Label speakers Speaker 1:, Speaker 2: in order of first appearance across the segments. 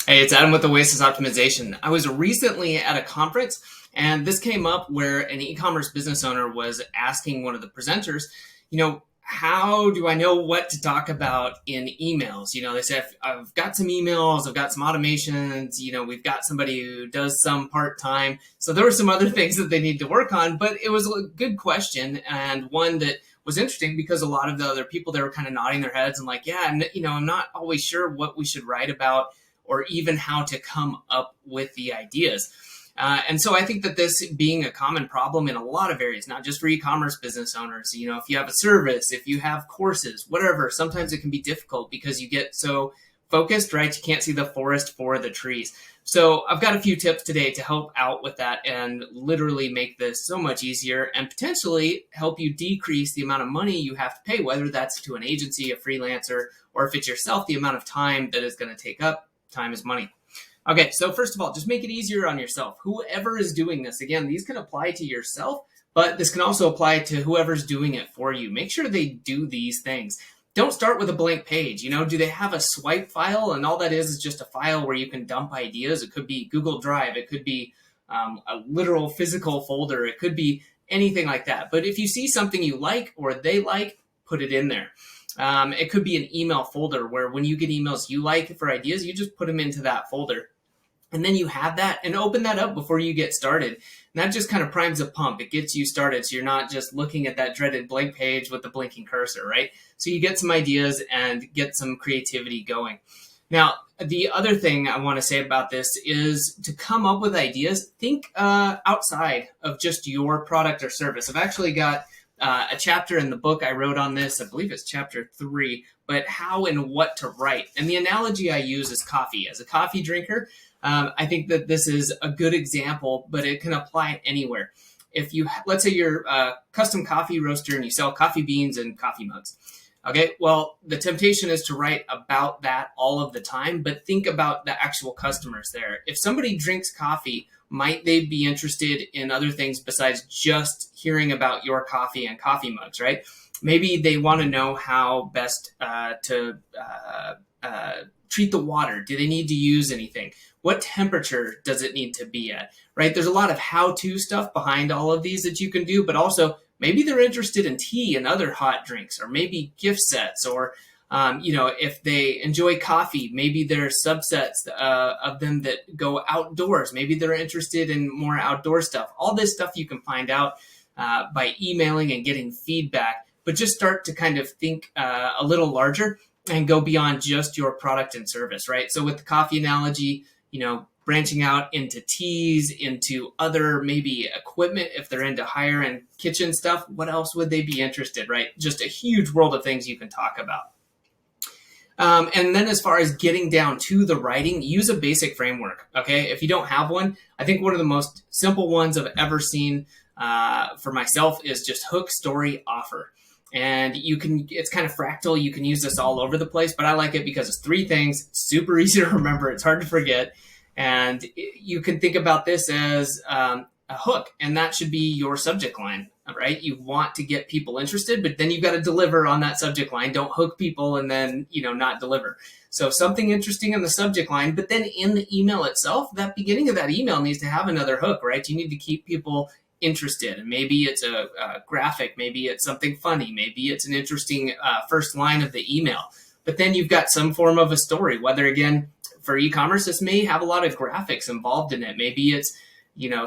Speaker 1: Hey, it's Adam with Oasis Optimization. I was recently at a conference and this came up where an e-commerce business owner was asking one of the presenters, how do I know what to talk about in emails? They said, I've got some emails, I've got some automations, we've got somebody who does some part-time. So there were some other things that they need to work on, but it was a good question and one that was interesting because a lot of the other people, they were kind of nodding their heads and like, yeah, I'm not always sure what we should write about or even how to come up with the ideas. And so I think that this being a common problem in a lot of areas, not just for e-commerce business owners, if you have a service, if you have courses, whatever, sometimes it can be difficult because you get so focused, right? You can't see the forest for the trees. So I've got a few tips today to help out with that and literally make this so much easier and potentially help you decrease the amount of money you have to pay, whether that's to an agency, a freelancer, or if it's yourself, the amount of time that it's going to take up. Time is money. Okay, so first of all, just make it easier on yourself. Whoever is doing this, again, these can apply to yourself, but this can also apply to whoever's doing it for you. Make sure they do these things. Don't start with a blank page. Do they have a swipe file? And all that is just a file where you can dump ideas. It could be Google Drive. It could be a literal physical folder. It could be anything like that. But if you see something you like or they like, put it in there. It could be an email folder where when you get emails you like for ideas, you just put them into that folder. And then you have that and open that up before you get started. And that just kind of primes a pump. It gets you started so you're not just looking at that dreaded blank page with the blinking cursor, right? So you get some ideas and get some creativity going. Now, the other thing I want to say about this is to come up with ideas, think outside of just your product or service. I've actually got a chapter in the book I wrote on this. I believe it's chapter 3, but how and what to write. And the analogy I use is coffee. As a coffee drinker, I think that this is a good example, but it can apply anywhere. Let's say you're a custom coffee roaster and you sell coffee beans and coffee mugs. Okay, well, the temptation is to write about that all of the time, but think about the actual customers there. If somebody drinks coffee, might they be interested in other things besides just hearing about your coffee and coffee mugs, right? Maybe they want to know how best to treat the water. Do they need to use anything? What temperature does it need to be at, right? There's a lot of how-to stuff behind all of these that you can do, but also maybe they're interested in tea and other hot drinks, or maybe gift sets, or if they enjoy coffee, maybe there are subsets of them that go outdoors. Maybe they're interested in more outdoor stuff. All this stuff you can find out by emailing and getting feedback, but just start to kind of think a little larger and go beyond just your product and service, right? So with the coffee analogy, branching out into teas, into other maybe equipment, if they're into higher end kitchen stuff, what else would they be interested, right? Just a huge world of things you can talk about. And then as far as getting down to the writing, use a basic framework, okay? If you don't have one, I think one of the most simple ones I've ever seen for myself is just hook, story, offer. And it's kind of fractal. You can use this all over the place, but I like it because it's 3 things. It's super easy to remember. It's hard to forget. And you can think about this as a hook, and that should be your subject line, right? You want to get people interested, but then you've got to deliver on that subject line. Don't hook people and then, not deliver. So something interesting in the subject line, but then in the email itself, that beginning of that email needs to have another hook, right? You need to keep people interested. And maybe it's a graphic, maybe it's something funny, maybe it's an interesting first line of the email. But then you've got some form of a story, whether again, for e-commerce, this may have a lot of graphics involved in it. Maybe it's,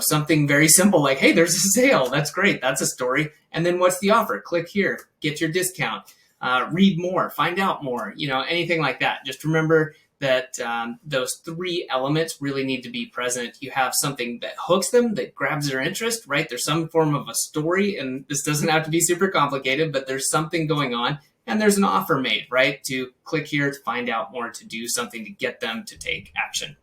Speaker 1: something very simple like, hey, there's a sale. That's great. That's a story. And then what's the offer? Click here, get your discount, read more, find out more, anything like that. Just remember that those 3 elements really need to be present. You have something that hooks them, that grabs their interest, right? There's some form of a story, and this doesn't have to be super complicated, but there's something going on. And there's an offer made, right? To click here to find out more, to do something to get them to take action.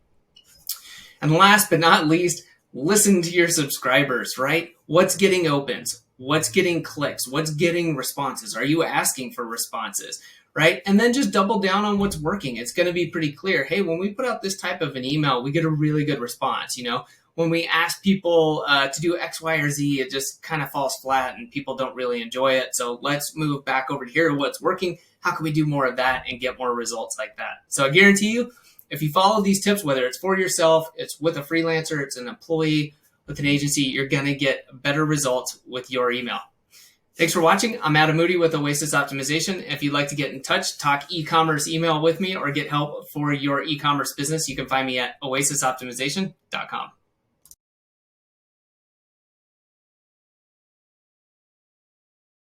Speaker 1: And last but not least, listen to your subscribers, right? What's getting opens? What's getting clicks? What's getting responses? Are you asking for responses, right? And then just double down on what's working. It's going to be pretty clear. Hey, when we put out this type of an email, we get a really good response, When we ask people to do X, Y, or Z, it just kind of falls flat and people don't really enjoy it. So let's move back over to here. What's working? How can we do more of that and get more results like that? So I guarantee you, if you follow these tips, whether it's for yourself, it's with a freelancer, it's an employee with an agency, you're going to get better results with your email. Thanks for watching. I'm Adam Moody with Oasis Optimization. If you'd like to get in touch, talk e-commerce email with me, or get help for your e-commerce business, you can find me at oasisoptimization.com.